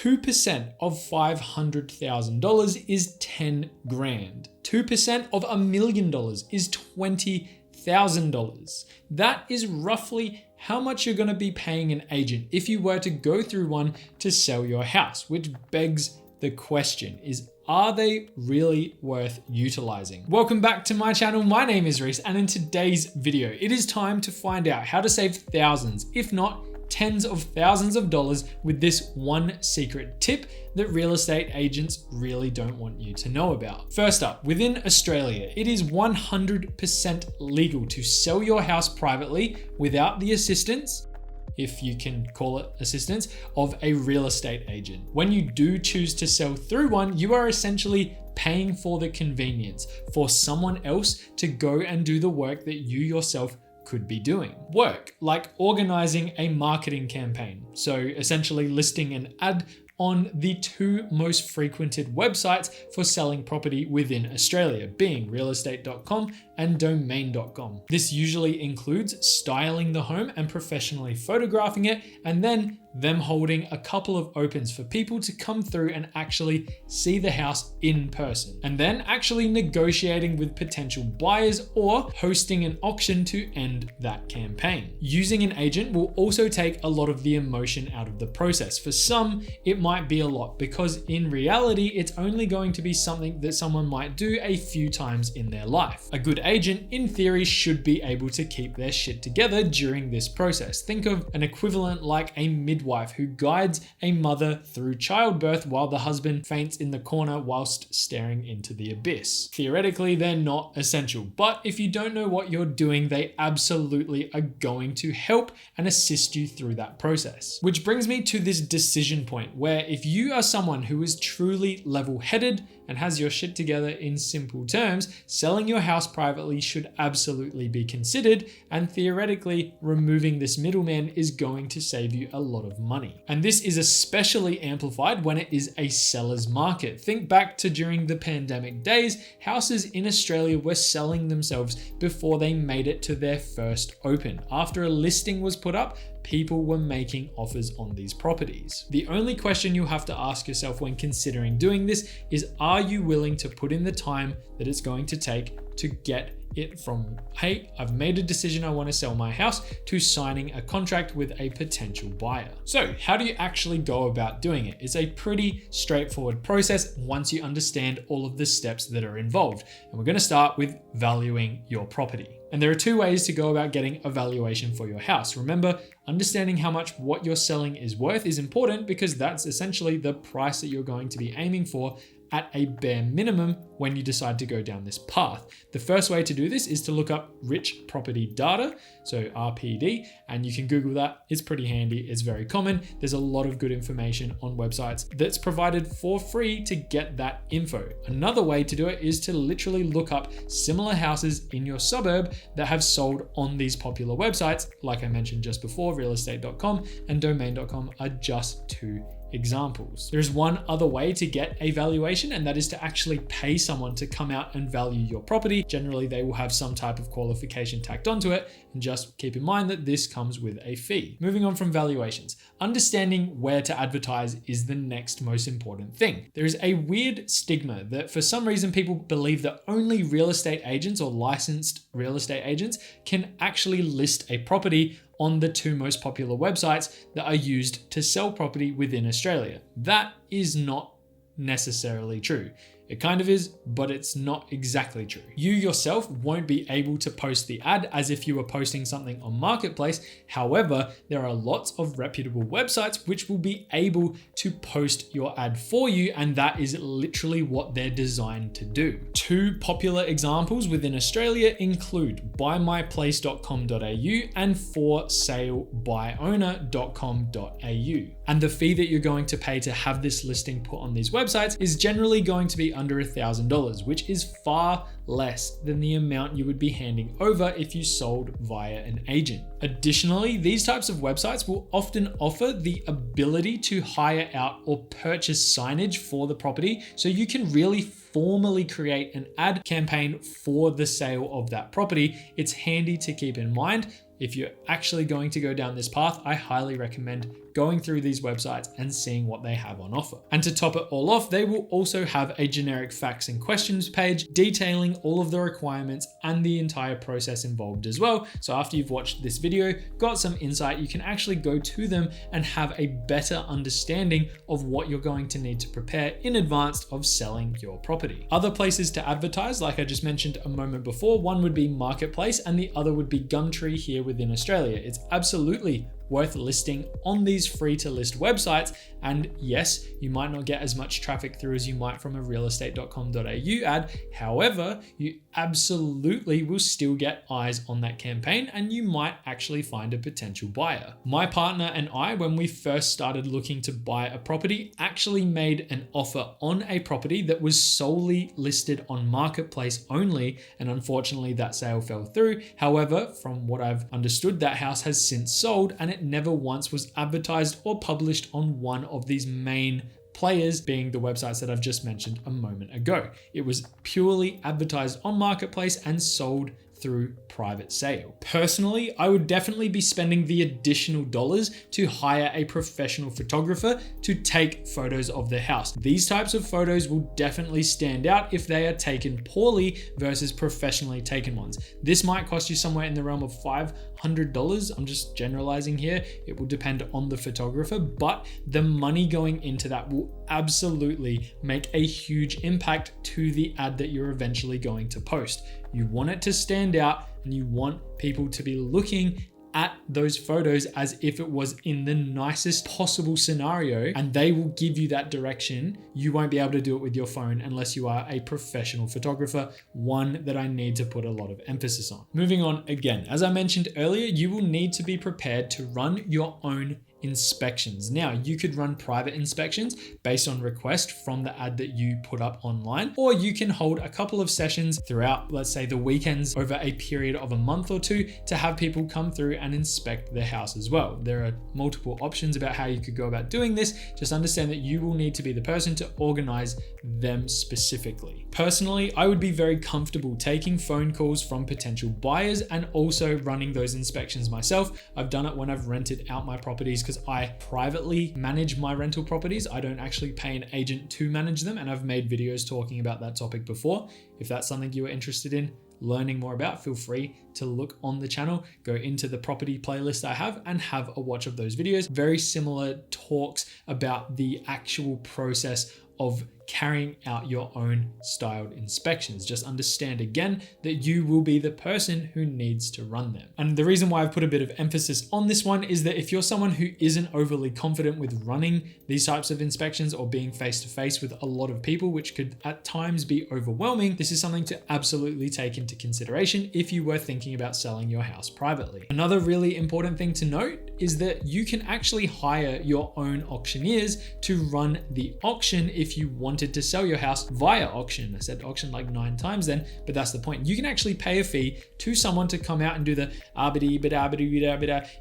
2% of $500,000 is 10 grand. 2% of $1 million is $20,000. That is roughly how much you're going to be paying an agent if you were to go through one to sell your house, which begs the question is, are they really worth utilizing? Welcome back to my channel. My name is Reese, and in today's video, it is time to find out how to save thousands, if not tens of thousands of dollars with this one secret tip that real estate agents really don't want you to know about. First up, within Australia, it is 100% legal to sell your house privately without the assistance, if you can call it assistance, of a real estate agent. When you do choose to sell through one, you are essentially paying for the convenience for someone else to go and do the work that you yourself could be doing. Work like organizing a marketing campaign. So essentially listing an ad on the two most frequented websites for selling property within Australia, being realestate.com and domain.com. This usually includes styling the home and professionally photographing it, and then them holding a couple of opens for people to come through and actually see the house in person, and then actually negotiating with potential buyers or hosting an auction to end that campaign. Using an agent will also take a lot of the emotion out of the process. For some, it might be a lot because in reality, it's only going to be something that someone might do a few times in their life. A good agent, in theory, should be able to keep their shit together during this process. Think of an equivalent like a midwife who guides a mother through childbirth while the husband faints in the corner whilst staring into the abyss. Theoretically, they're not essential, but if you don't know what you're doing, they absolutely are going to help and assist you through that process. Which brings me to this decision point where if you are someone who is truly level-headed and has your shit together, in simple terms, selling your house privately should absolutely be considered, and theoretically, removing this middleman is going to save you a lot of money. And this is especially amplified when it is a seller's market. Think back to during the pandemic days, houses in Australia were selling themselves before they made it to their first open. After a listing was put up, people were making offers on these properties. The only question you have to ask yourself when considering doing this is, are you willing to put in the time that it's going to take to get it from, hey, I've made a decision I want to sell my house, to signing a contract with a potential buyer? So how do you actually go about doing it? It's a pretty straightforward process once you understand all of the steps that are involved. And we're going to start with valuing your property. And there are two ways to go about getting a valuation for your house. Remember, understanding how much what you're selling is worth is important because that's essentially the price that you're going to be aiming for at a bare minimum when you decide to go down this path. The first way to do this is to look up Rich Property Data, so RPD, and you can Google that. It's pretty handy. It's very common. There's a lot of good information on websites that's provided for free to get that info. Another way to do it is to literally look up similar houses in your suburb that have sold on these popular websites. Like I mentioned just before, realestate.com and domain.com are just two examples. There's one other way to get a valuation, and that is to actually pay someone to come out and value your property. Generally, they will have some type of qualification tacked onto it, and just keep in mind that this comes with a fee. Moving on from valuations, understanding where to advertise is the next most important thing. There is a weird stigma that for some reason people believe that only real estate agents or licensed real estate agents can actually list a property on the two most popular websites that are used to sell property within Australia. That is not necessarily true. It kind of is, but it's not exactly true. You yourself won't be able to post the ad as if you were posting something on Marketplace. However, there are lots of reputable websites which will be able to post your ad for you, and that is literally what they're designed to do. Two popular examples within Australia include buymyplace.com.au and forsalebuyowner.com.au. And the fee that you're going to pay to have this listing put on these websites is generally going to be under $1,000, which is far less than the amount you would be handing over if you sold via an agent. Additionally, these types of websites will often offer the ability to hire out or purchase signage for the property, so you can really formally create an ad campaign for the sale of that property. It's handy to keep in mind. If you're actually going to go down this path, I highly recommend going through these websites and seeing what they have on offer. And to top it all off, they will also have a generic facts and questions page detailing all of the requirements and the entire process involved as well. So after you've watched this video, got some insight, you can actually go to them and have a better understanding of what you're going to need to prepare in advance of selling your property. Other places to advertise, like I just mentioned a moment before, one would be Marketplace and the other would be Gumtree here within Australia. It's absolutely worth listing on these free to list websites. And yes, you might not get as much traffic through as you might from a realestate.com.au ad. However, you absolutely will still get eyes on that campaign and you might actually find a potential buyer. My partner and I, when we first started looking to buy a property, actually made an offer on a property that was solely listed on Marketplace only. And unfortunately that sale fell through. However, from what I've understood, that house has since sold and it never once was advertised or published on one of these main players, being the websites that I've just mentioned a moment ago. It was purely advertised on Marketplace and sold through private sale. Personally, I would definitely be spending the additional dollars to hire a professional photographer to take photos of the house. These types of photos will definitely stand out if they are taken poorly versus professionally taken ones. This might cost you somewhere in the realm of $500. I'm just generalizing here. It will depend on the photographer, but the money going into that will absolutely make a huge impact to the ad that you're eventually going to post. You want it to stand out and you want people to be looking at those photos as if it was in the nicest possible scenario, and they will give you that direction. You won't be able to do it with your phone unless you are a professional photographer, one that I need to put a lot of emphasis on. Moving on again, as I mentioned earlier, you will need to be prepared to run your own inspections. Now, you could run private inspections based on request from the ad that you put up online, or you can hold a couple of sessions throughout, let's say, the weekends over a period of a month or two to have people come through and inspect the house as well. There are multiple options about how you could go about doing this. Just understand that you will need to be the person to organize them specifically. Personally, I would be very comfortable taking phone calls from potential buyers and also running those inspections myself. I've done it when I've rented out my properties because I privately manage my rental properties. I don't actually pay an agent to manage them, and I've made videos talking about that topic before. If that's something you are interested in learning more about, feel free to look on the channel, go into the property playlist I have and have a watch of those videos. Very similar talks about the actual process of carrying out your own styled inspections. Just understand again that you will be the person who needs to run them. And the reason why I've put a bit of emphasis on this one is that if you're someone who isn't overly confident with running these types of inspections or being face to face with a lot of people, which could at times be overwhelming, this is something to absolutely take into consideration if you were thinking about selling your house privately. Another really important thing to note is that you can actually hire your own auctioneers to run the auction if you wanted to sell your house via auction. I said auction like 9 times then, but that's the point. You can actually pay a fee to someone to come out and do the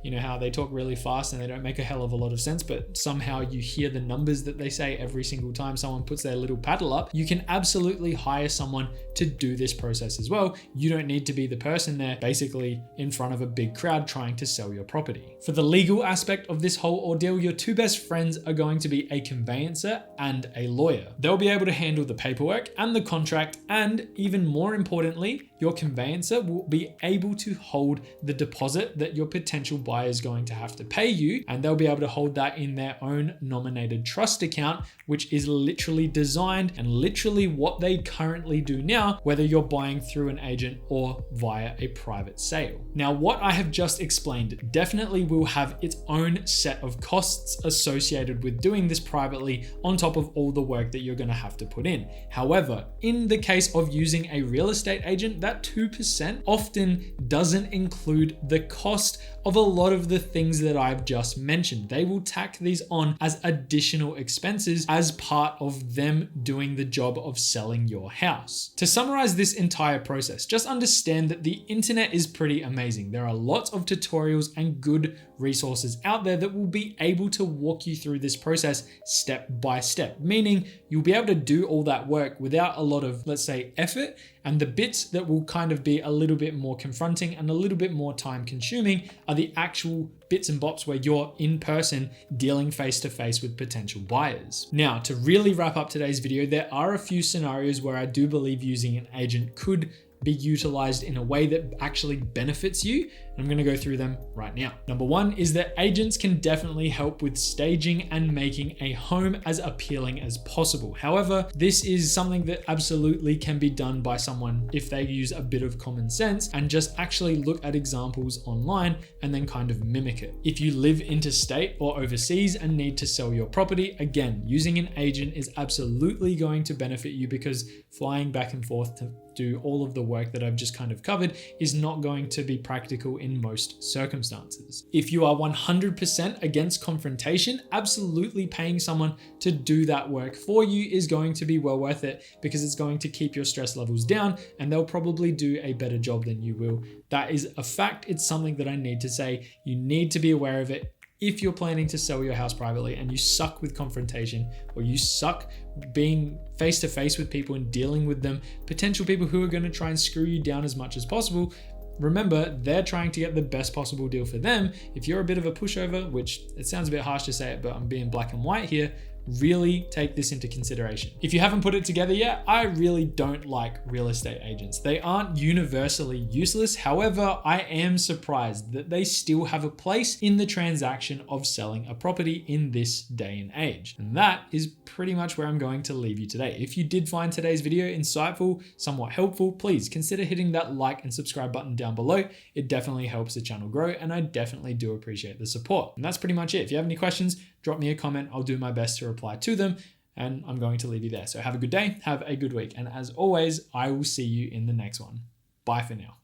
you know how they talk really fast and they don't make a hell of a lot of sense, but somehow you hear the numbers that they say every single time someone puts their little paddle up. You can absolutely hire someone to do this process as well. You don't need to be the person there basically in front of a big crowd trying to sell your property. For the legal aspect of this whole ordeal, your two best friends are going to be a conveyancer and a lawyer. They'll be able to handle the paperwork and the contract, and even more importantly, your conveyancer will be able to hold the deposit that your potential buyer is going to have to pay you, and they'll be able to hold that in their own nominated trust account, which is literally designed and literally what they currently do now, whether you're buying through an agent or via a private sale. Now, what I have just explained definitely will have its own set of costs associated with doing this privately on top of all the work that you're going to have to put in. However, in the case of using a real estate agent, that 2% often doesn't include the cost of a lot of the things that I've just mentioned. They will tack these on as additional expenses as part of them doing the job of selling your house. To summarize this entire process, just understand that the internet is pretty amazing. There are lots of tutorials and good resources out there that will be able to walk you through this process step by step, meaning you'll be able to do all that work without a lot of, let's say, effort And the bits that will kind of be a little bit more confronting and a little bit more time consuming are the actual bits and bops where you're in person dealing face to face with potential buyers. Now, to really wrap up today's video, there are a few scenarios where I do believe using an agent could be utilized in a way that actually benefits you. And I'm going to go through them right now. Number one is that agents can definitely help with staging and making a home as appealing as possible. However, this is something that absolutely can be done by someone if they use a bit of common sense and just actually look at examples online and then kind of mimic it. If you live interstate or overseas and need to sell your property, again, using an agent is absolutely going to benefit you because flying back and forth to do all of the work that I've just kind of covered is not going to be practical in most circumstances. If you are 100% against confrontation, absolutely paying someone to do that work for you is going to be well worth it because it's going to keep your stress levels down and they'll probably do a better job than you will. That is a fact. It's something that I need to say. You need to be aware of it. If you're planning to sell your house privately and you suck with confrontation or you suck being face to face with people and dealing with them, potential people who are going to try and screw you down as much as possible, remember, they're trying to get the best possible deal for them. If you're a bit of a pushover, which it sounds a bit harsh to say it, but I'm being black and white here, really take this into consideration. If you haven't put it together yet, I really don't like real estate agents. They aren't universally useless. However, I am surprised that they still have a place in the transaction of selling a property in this day and age. And that is pretty much where I'm going to leave you today. If you did find today's video insightful, somewhat helpful, please consider hitting that like and subscribe button down below. It definitely helps the channel grow and I definitely do appreciate the support. And that's pretty much it. If you have any questions, drop me a comment. I'll do my best to reply to them and I'm going to leave you there. So have a good day, have a good week. And as always, I will see you in the next one. Bye for now.